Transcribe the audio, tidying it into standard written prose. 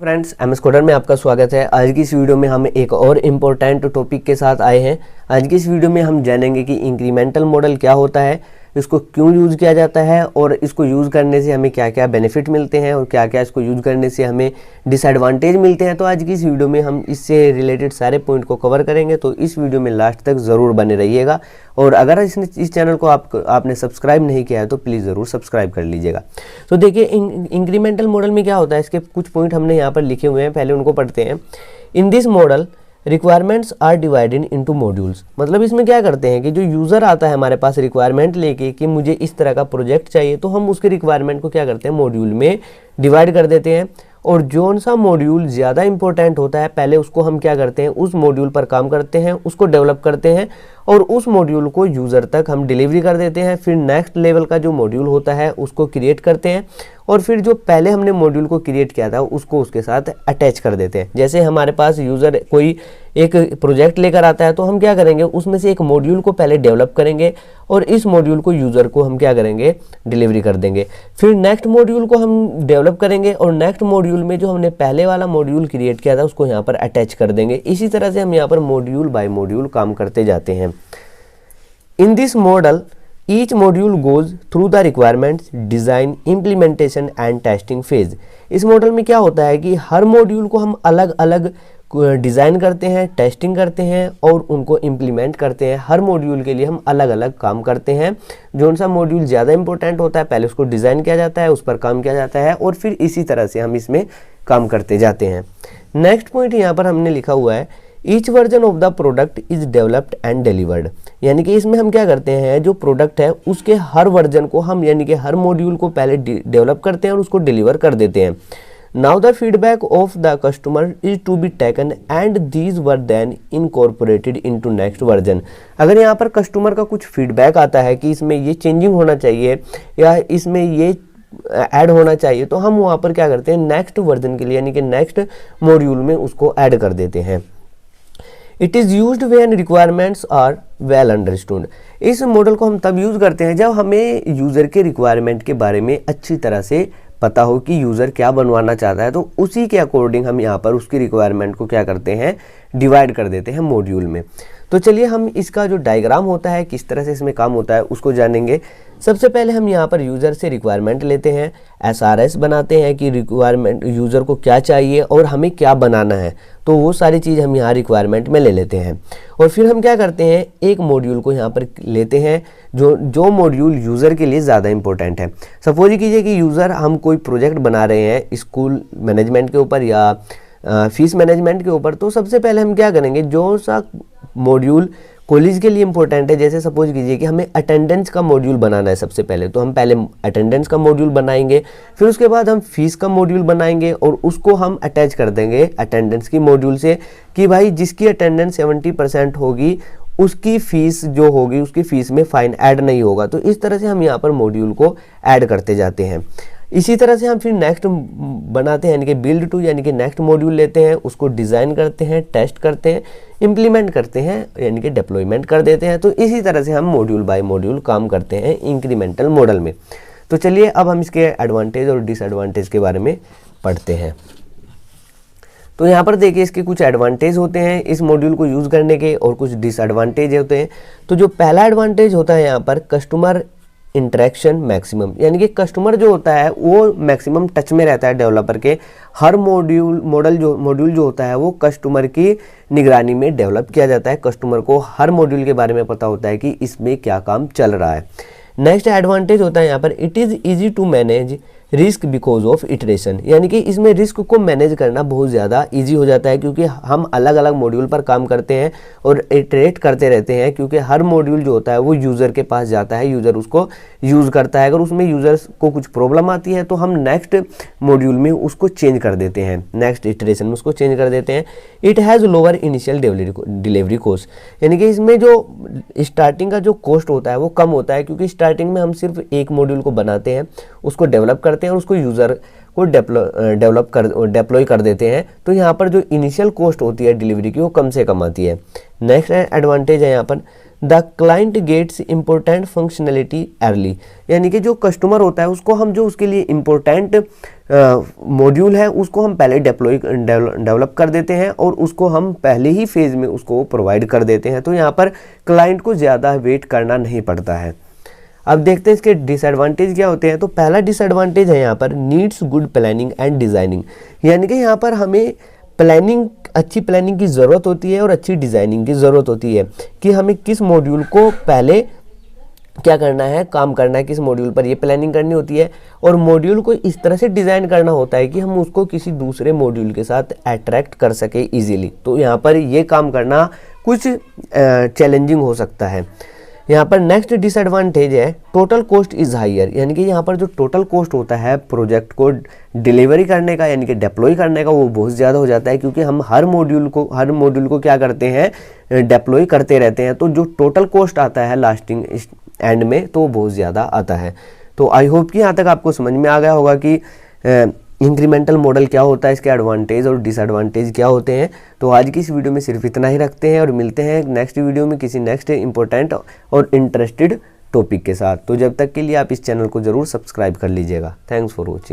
Friends, MS coder में आपका स्वागत है। आज की इस वीडियो में हम एक और इम्पोर्टेंट टॉपिक के साथ आए हैं। आज की इस वीडियो में हम जानेंगे कि इंक्रीमेंटल मॉडल क्या होता है, इसको क्यों यूज़ किया जाता है और इसको यूज़ करने से हमें क्या क्या बेनिफिट मिलते हैं और क्या क्या इसको यूज़ करने से हमें डिसएडवांटेज मिलते हैं। तो आज की इस वीडियो में हम इससे रिलेटेड सारे पॉइंट को कवर करेंगे, तो इस वीडियो में लास्ट तक ज़रूर बने रहिएगा। और अगर इस चैनल को आपने सब्सक्राइब नहीं किया है तो प्लीज़ ज़रूर सब्सक्राइब कर लीजिएगा। तो देखिए, इंक्रीमेंटल मॉडल में क्या होता है, इसके कुछ पॉइंट हमने यहाँ पर लिखे हुए हैं, पहले उनको पढ़ते हैं। In this model requirements are divided into modules. मतलब इसमें क्या करते हैं कि जो यूज़र आता है हमारे पास रिक्वायरमेंट लेके कि मुझे इस तरह का प्रोजेक्ट चाहिए, तो हम उसके रिक्वायरमेंट को क्या करते हैं, मॉड्यूल में डिवाइड कर देते हैं। और जो सा मॉड्यूल ज़्यादा इंपॉर्टेंट होता है, पहले उसको हम क्या करते हैं, उस मॉड्यूल पर काम करते हैं, उसको डेवलप करते हैं और उस मॉड्यूल को यूज़र तक हम डिलीवरी कर देते हैं। फिर नेक्स्ट लेवल का जो मॉड्यूल होता है उसको क्रिएट करते हैं और फिर जो पहले हमने मॉड्यूल को क्रिएट किया था उसको उसके साथ अटैच कर देते हैं। जैसे हमारे पास यूज़र कोई एक प्रोजेक्ट लेकर आता है, तो हम क्या करेंगे, उसमें से एक मॉड्यूल को पहले डेवलप करेंगे और इस मॉड्यूल को यूज़र को हम क्या करेंगे, डिलीवरी कर देंगे। फिर नेक्स्ट मॉड्यूल को हम डेवलप करेंगे और नेक्स्ट मॉड्यूल में जो हमने पहले वाला मॉड्यूल क्रिएट किया था उसको यहाँ पर अटैच कर देंगे। इसी तरह से हम यहाँ पर मॉड्यूल बाय मॉड्यूल काम करते जाते हैं। In this model each module goes through the requirements, design, implementation and testing phase. इस मॉडल में क्या होता है कि हर मॉड्यूल को हम अलग अलग डिज़ाइन करते हैं, टेस्टिंग करते हैं और उनको इम्प्लीमेंट करते हैं। हर मॉड्यूल के लिए हम अलग अलग काम करते हैं। जो सा मॉड्यूल ज़्यादा इंपॉर्टेंट होता है, पहले उसको डिज़ाइन किया जाता है, उस पर काम किया जाता है और फिर इसी तरह से हम इसमें काम करते जाते हैं। नेक्स्ट पॉइंट यहाँ पर हमने लिखा हुआ है, each version of the product is developed and delivered. यानी कि इसमें हम क्या करते हैं, जो प्रोडक्ट है उसके हर वर्जन को हम यानी कि हर मॉड्यूल को पहले डेवलप करते हैं और उसको डिलीवर कर देते हैं। Now the feedback of the customer is to be taken and these were then incorporated into next version. अगर यहाँ पर कस्टमर का कुछ फीडबैक आता है कि इसमें ये चेंजिंग होना चाहिए या इसमें ये ऐड होना चाहिए, तो हम वहाँ पर क्या करते हैं, नेक्स्ट वर्जन के लिए यानी कि नेक्स्ट मॉड्यूल में उसको ऐड कर देते हैं। It is used when requirements are well understood. इस मॉडल को हम तब यूज़ करते हैं जब हमें यूज़र के रिक्वायरमेंट के बारे में अच्छी तरह से पता हो कि यूज़र क्या बनवाना चाहता है, तो उसी के अकॉर्डिंग हम यहाँ पर उसकी रिक्वायरमेंट को क्या करते हैं, डिवाइड कर देते हैं मॉड्यूल में। तो चलिए हम इसका जो डायग्राम होता है, किस तरह से इसमें काम होता है, उसको जानेंगे। सबसे पहले हम यहाँ पर यूज़र से रिक्वायरमेंट लेते हैं, SRS बनाते हैं कि रिक्वायरमेंट यूज़र को क्या चाहिए और हमें क्या बनाना है, तो वो सारी चीज़ हम यहाँ रिक्वायरमेंट में ले लेते हैं। और फिर हम क्या करते हैं, एक मॉड्यूल को यहाँ पर लेते हैं जो मॉड्यूल यूज़र के लिए ज़्यादा इंपॉर्टेंट है। सपोज कीजिए कि यूज़र हम कोई प्रोजेक्ट बना रहे हैं स्कूल मैनेजमेंट के ऊपर या फीस मैनेजमेंट के ऊपर, तो सबसे पहले हम क्या करेंगे, जो सा मॉड्यूल कॉलेज के लिए इंपॉर्टेंट है, जैसे सपोज कीजिए कि हमें अटेंडेंस का मॉड्यूल बनाना है सबसे पहले, तो हम पहले अटेंडेंस का मॉड्यूल बनाएंगे, फिर उसके बाद हम फीस का मॉड्यूल बनाएंगे और उसको हम अटैच कर देंगे अटेंडेंस की मॉड्यूल से कि भाई जिसकी अटेंडेंस 70% होगी उसकी फ़ीस जो होगी उसकी फ़ीस में फ़ाइन ऐड नहीं होगा। तो इस तरह से हम यहाँ पर मॉड्यूल को ऐड करते जाते हैं। इसी तरह से हम फिर नेक्स्ट बनाते हैं यानी कि बिल्ड टू, यानी कि नेक्स्ट मॉड्यूल लेते हैं, उसको डिज़ाइन करते हैं, टेस्ट करते हैं, इम्प्लीमेंट करते हैं यानी कि डिप्लॉयमेंट कर देते हैं। तो इसी तरह से हम मॉड्यूल बाय मॉड्यूल काम करते हैं इंक्रीमेंटल मॉडल में। तो चलिए अब हम इसके एडवांटेज और डिसएडवांटेज के बारे में पढ़ते हैं। तो यहाँ पर देखिए, इसके कुछ एडवांटेज होते हैं इस मॉड्यूल को यूज़ करने के और कुछ डिसएडवांटेज होते हैं। तो जो पहला एडवांटेज होता है यहाँ पर, कस्टमर इंटरेक्शन मैक्सिमम, यानी कि कस्टमर जो होता है वो मैक्सिमम टच में रहता है डेवलपर के। हर मॉड्यूल जो होता है वो कस्टमर की निगरानी में डेवलप किया जाता है। कस्टमर को हर मॉड्यूल के बारे में पता होता है कि इसमें क्या काम चल रहा है। नेक्स्ट एडवांटेज होता है यहाँ पर, it is easy to manage risk because of iteration, यानी कि इसमें रिस्क को मैनेज करना बहुत ज़्यादा इजी हो जाता है क्योंकि हम अलग अलग मॉड्यूल पर काम करते हैं और इटरेट करते रहते हैं, क्योंकि हर मॉड्यूल जो होता है वो यूज़र के पास जाता है, यूज़र उसको यूज़ करता है। अगर उसमें यूज़र्स को कुछ प्रॉब्लम आती है तो हम नेक्स्ट मॉड्यूल में उसको चेंज कर देते हैं, नेक्स्ट इटरेशन में उसको चेंज कर देते हैं। It has lower initial delivery cost, यानी कि इसमें जो स्टार्टिंग का जो कॉस्ट होता है वो कम होता है, क्योंकि स्टार्टिंग में हम सिर्फ एक मॉड्यूल को बनाते हैं, उसको डेवलप करते हैं और उसको यूज़र को डिप्लॉय कर देते हैं। तो यहाँ पर जो इनिशियल कॉस्ट होती है डिलीवरी की वो कम से कम आती है। नेक्स्ट एडवांटेज है यहाँ पर the client gets important functionality early, यानी कि जो कस्टमर होता है उसको हम जो उसके लिए इम्पोर्टेंट मॉड्यूल है उसको हम पहले डेवलप कर देते हैं और उसको हम पहले ही फेज़ में उसको प्रोवाइड कर देते हैं। तो यहाँ पर क्लाइंट को ज़्यादा वेट करना नहीं पड़ता है। अब देखते हैं इसके डिसएडवांटेज क्या होते हैं। तो पहला डिसएडवांटेज है यहाँ पर needs good planning and designing, यानी कि यहाँ पर हमें अच्छी प्लानिंग की ज़रूरत होती है और अच्छी डिज़ाइनिंग की ज़रूरत होती है कि हमें किस मॉड्यूल को पहले क्या करना है, काम करना है, किस मॉड्यूल पर ये प्लानिंग करनी होती है और मॉड्यूल को इस तरह से डिज़ाइन करना होता है कि हम उसको किसी दूसरे मॉड्यूल के साथ अट्रैक्ट कर सके इजीली। तो यहाँ पर ये काम करना कुछ चैलेंजिंग हो सकता है। यहाँ पर नेक्स्ट डिसएडवांटेज है टोटल कॉस्ट इज़ हायर, यानी कि यहाँ पर जो टोटल कॉस्ट होता है प्रोजेक्ट को डिलीवरी करने का यानी कि डिप्लॉय करने का वो बहुत ज़्यादा हो जाता है, क्योंकि हम हर मॉड्यूल को क्या करते हैं डिप्लॉय करते रहते हैं। तो जो टोटल कॉस्ट आता है लास्टिंग एंड में तो वो बहुत ज़्यादा आता है। तो आई होप कि यहाँ तक आपको समझ में आ गया होगा कि इंक्रीमेंटल मॉडल क्या होता है, इसके एडवांटेज और डिसएडवांटेज क्या होते हैं। तो आज की इस वीडियो में सिर्फ इतना ही रखते हैं और मिलते हैं नेक्स्ट वीडियो में किसी नेक्स्ट इंपॉर्टेंट और इंटरेस्टेड टॉपिक के साथ। तो जब तक के लिए आप इस चैनल को ज़रूर सब्सक्राइब कर लीजिएगा। Thanks for watching.